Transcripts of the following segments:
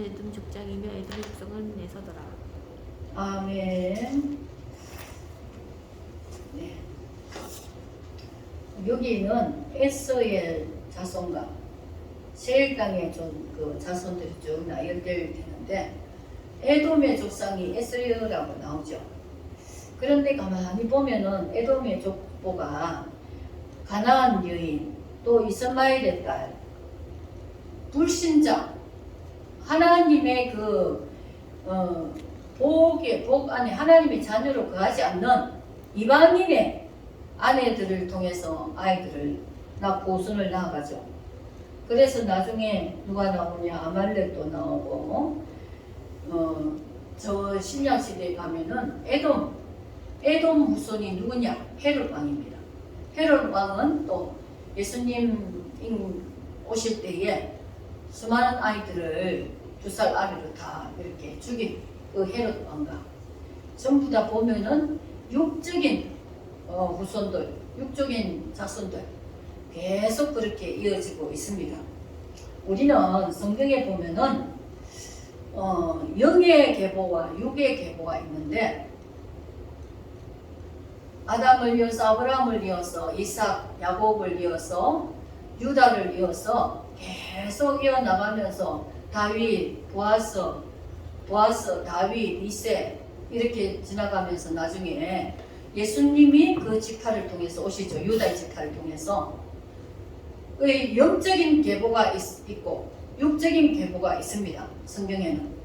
에돔 족장이며 에돔의 백성은 내서더라. 아멘. 네. 여기는 에서의 자손과 세일 땅의 그 자손들이 쭉 나열되는데 에돔의 족상이 에스라고 나오죠. 그런데 가만히 보면은 에돔의 족보가 가나안 여인, 또 이스마엘의 딸, 불신자, 하나님의 복 안에 하나님의 자녀로 거하지 않는 이방인의 아내들을 통해서 아이들을 낳고 후손을 낳아가죠. 그래서 나중에 누가 나오냐, 아말렉도 나오고, 저 신약시대에 가면은 에돔 후손이 누구냐? 헤롯 왕입니다. 헤롯 왕은 또 예수님 오실 때에 수많은 아이들을 2살 아래로 다 이렇게 죽인 그 헤롯 왕과 전부 다 보면은 육적인 후손들, 육적인 자손들 계속 그렇게 이어지고 있습니다. 우리는 성경에 보면은 영의 계보와 육의 계보가 있는데 아담을 이어서 아브라함을 이어서 이삭, 야곱을 이어서 유다를 이어서 계속 이어나가면서 다윗, 보아스, 다윗, 이세 이렇게 지나가면서 나중에 예수님이 그 지파를 통해서 오시죠. 유다의 지파를 통해서 영적인 계보가 있고 육적인 계보가 있습니다. 성경에는.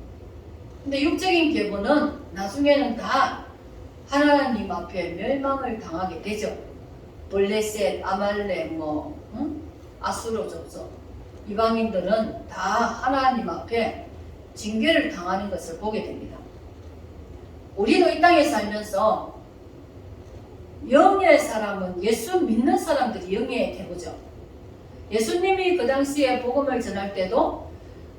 근데 육적인 계보는 나중에는 다 하나님 앞에 멸망을 당하게 되죠. 블레셋, 아말렉, 아수르 족속 이방인들은 다 하나님 앞에 징계를 당하는 것을 보게 됩니다. 우리도 이 땅에 살면서 영의 사람은 예수 믿는 사람들이 영의 계보죠. 예수님이 그 당시에 복음을 전할 때도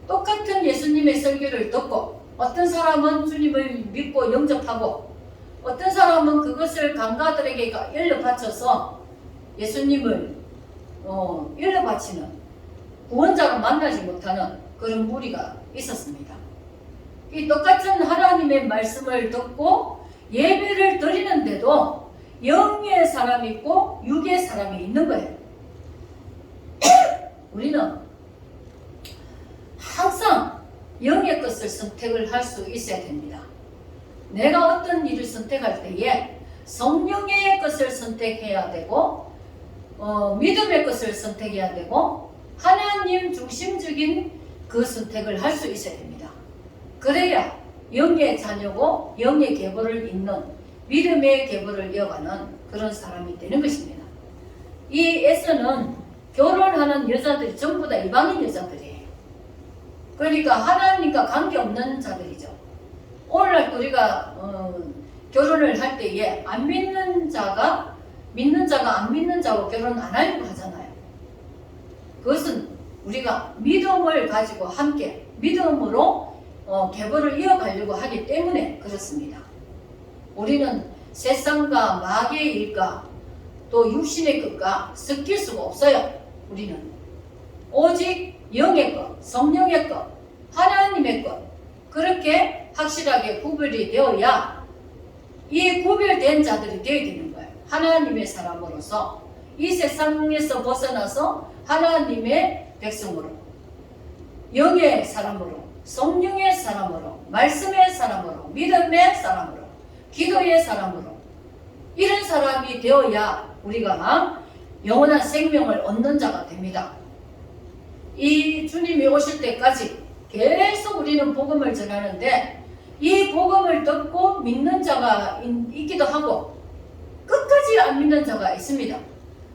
똑같은 예수님의 설교를 듣고 어떤 사람은 주님을 믿고 영접하고 어떤 사람은 그것을 강가들에게 일러 바쳐서 예수님을 일러 바치는 구원자로 만나지 못하는 그런 무리가 있었습니다. 이 똑같은 하나님의 말씀을 듣고 예배를 드리는데도 영의 사람이 있고 육의 사람이 있는 거예요. 우리는 항상 영의 것을 선택을 할 수 있어야 됩니다. 내가 어떤 일을 선택할 때에 성령의 것을 선택해야 되고 믿음의 것을 선택해야 되고 하나님 중심적인 그 선택을 할 수 있어야 됩니다. 그래야 영의 자녀고 영의 계보를 잇는 믿음의 계보를 이어가는 그런 사람이 되는 것입니다. 이 에서는 결혼하는 여자들이 전부 다 이방인 여자들이에요. 그러니까 하나님과 관계없는 자들이죠. 오늘날 우리가 결혼을 할 때에 안 믿는 자가 안 믿는 자하고 결혼 안 하려고 하잖아요. 그것은 우리가 믿음을 가지고 함께 믿음으로 계보를 이어가려고 하기 때문에 그렇습니다. 우리는 세상과 마귀의 일과 또 육신의 것과 섞일 수가 없어요. 우리는 오직 영의 것, 성령의 것, 하나님의 것 그렇게 확실하게 구별이 되어야 이 구별된 자들이 되어야 되는 거예요. 하나님의 사람으로서 이 세상에서 벗어나서 하나님의 백성으로 영의 사람으로 성령의 사람으로 말씀의 사람으로 믿음의 사람으로 기도의 사람으로 이런 사람이 되어야 우리가 영원한 생명을 얻는 자가 됩니다. 이 주님이 오실 때까지 계속 우리는 복음을 전하는데 이 복음을 듣고 믿는 자가 있기도 하고 끝까지 안 믿는 자가 있습니다.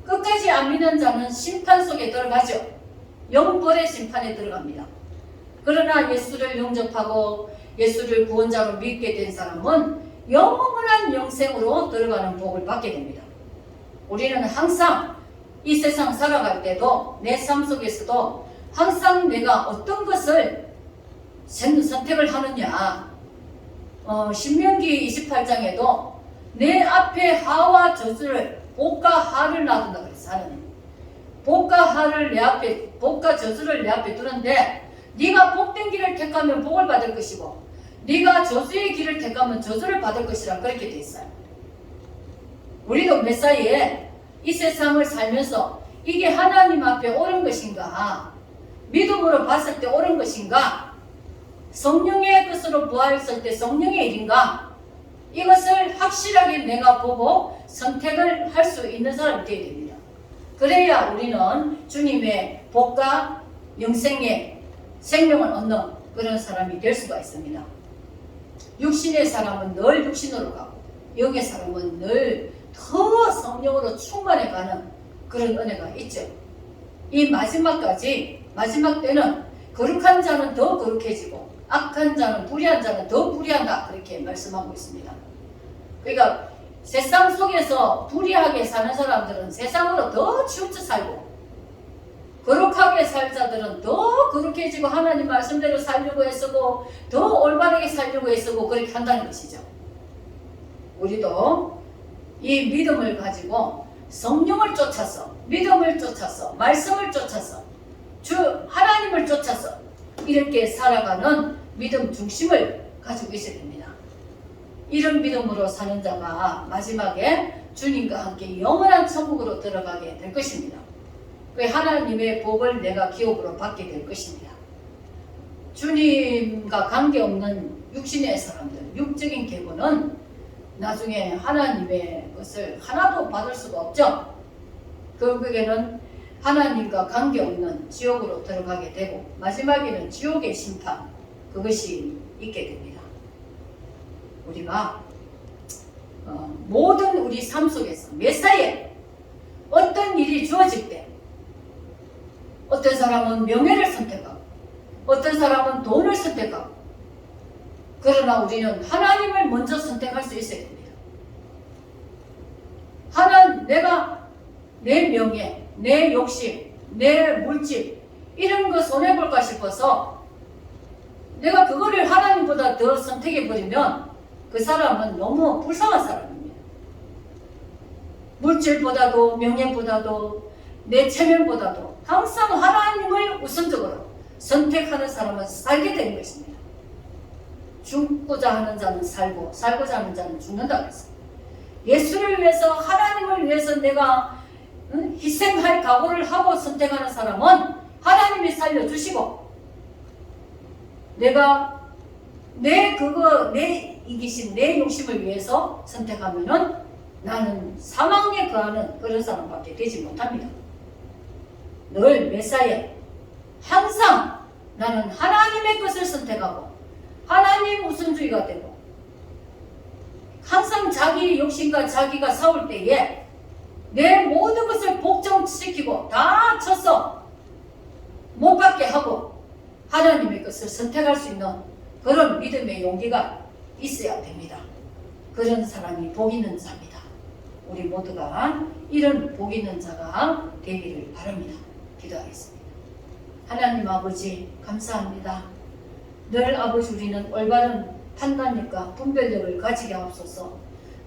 끝까지 안 믿는 자는 심판 속에 들어가죠. 영벌의 심판에 들어갑니다. 그러나 예수를 영접하고 예수를 구원자로 믿게 된 사람은 영원한 영생으로 들어가는 복을 받게 됩니다. 우리는 항상 이 세상 살아갈 때도 내 삶 속에서도 항상 내가 어떤 것을 선택을 하느냐. 신명기 28장에도 내 앞에 하와 저주를 복과 하를 놔둔다고 그랬어요. 하나님. 복과 하를 내 앞에, 복과 저주를 내 앞에 두는데 네가 복된 길을 택하면 복을 받을 것이고 네가 저주의 길을 택하면 저주를 받을 것이라 그렇게 돼 있어요. 우리도 메사이에 이 세상을 살면서 이게 하나님 앞에 옳은 것인가, 믿음으로 봤을 때 옳은 것인가, 성령의 것으로 보았을 때 성령의 일인가, 이것을 확실하게 내가 보고 선택을 할 수 있는 사람이 되어야 됩니다. 그래야 우리는 주님의 복과 영생의 생명을 얻는 그런 사람이 될 수가 있습니다. 육신의 사람은 늘 육신으로 가고 영의 사람은 늘 더 성령으로 충만해가는 그런 은혜가 있죠. 이 마지막까지, 마지막 때는 거룩한 자는 더 거룩해지고 악한 자는, 불의한 자는 더 불의한다, 그렇게 말씀하고 있습니다. 그러니까 세상 속에서 불의하게 사는 사람들은 세상으로 더 치우쳐 살고, 거룩하게 살 자들은 더 거룩해지고 하나님 말씀대로 살려고 애쓰고 더 올바르게 살려고 애쓰고 그렇게 한다는 것이죠. 우리도 이 믿음을 가지고 성령을 쫓아서, 믿음을 쫓아서, 말씀을 쫓아서, 주 하나님을 쫓아서 이렇게 살아가는 믿음 중심을 가지고 있어야 됩니다. 이런 믿음으로 사는 자가 마지막에 주님과 함께 영원한 천국으로 들어가게 될 것입니다. 그 하나님의 복을 내가 기업으로 받게 될 것입니다. 주님과 관계없는 육신의 사람들, 육적인 계보는 나중에 하나님의 것을 하나도 받을 수가 없죠. 결국에는 하나님과 관계없는 지옥으로 들어가게 되고 마지막에는 지옥의 심판, 그것이 있게 됩니다. 우리가 모든 우리 삶 속에서 매사에 어떤 일이 주어질 때 어떤 사람은 명예를 선택하고 어떤 사람은 돈을 선택하고, 그러나 우리는 하나님을 먼저 선택할 수 있어야 됩니다. 내가 내 명예, 내 욕심, 내 물질 이런 거 손해볼까 싶어서 내가 그거를 하나님보다 더 선택해버리면 그 사람은 너무 불쌍한 사람입니다. 물질보다도 명예보다도 내 체면보다도 항상 하나님을 우선적으로 선택하는 사람은 살게 되는 것입니다. 죽고자 하는 자는 살고 살고자 하는 자는 죽는다고 했습니다. 예수를 위해서, 하나님을 위해서 내가 희생할 각오를 하고 선택하는 사람은 하나님이 살려주시고, 내가 내 이기심, 내 욕심을 위해서 선택하면은 나는 사망에 거하는 그런 사람밖에 되지 못합니다. 늘 메사야, 항상 나는 하나님의 것을 선택하고 하나님 우선주의가 되고, 항상 자기 욕심과 자기가 싸울 때에 내 모든 것을 복종시키고 다 쳐서 못 받게 하고 하나님의 것을 선택할 수 있는 그런 믿음의 용기가 있어야 됩니다. 그런 사람이 복 있는 자입니다. 우리 모두가 이런 복 있는 자가 되기를 바랍니다. 기도하겠습니다. 하나님 아버지, 감사합니다. 늘 아버지, 우리는 올바른 판단력과 분별력을 가지게 하옵소서.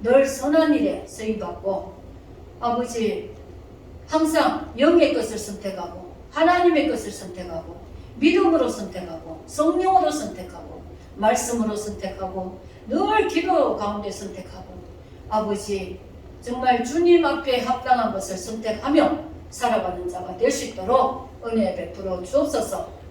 늘 선한 일에 쓰임받고 아버지, 항상 영의 것을 선택하고 하나님의 것을 선택하고 믿음으로 선택하고 성령으로 선택하고 말씀으로 선택하고 늘 기도 가운데 선택하고 아버지, 정말 주님 앞에 합당한 것을 선택하며 살아가는 자가 될 수 있도록 은혜 베풀어 주옵소서.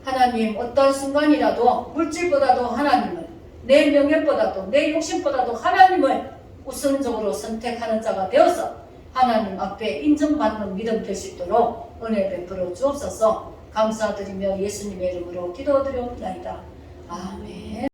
하나님, 어떤 순간이라도 물질보다도 하나님을, 내 명예보다도 내 욕심보다도 하나님을 우선적으로 선택하는 자가 되어서 하나님 앞에 인정받는 믿음 될 수 있도록 은혜 베풀어 주옵소서. 감사드리며 예수님의 이름으로 기도드리옵나이다. 아멘.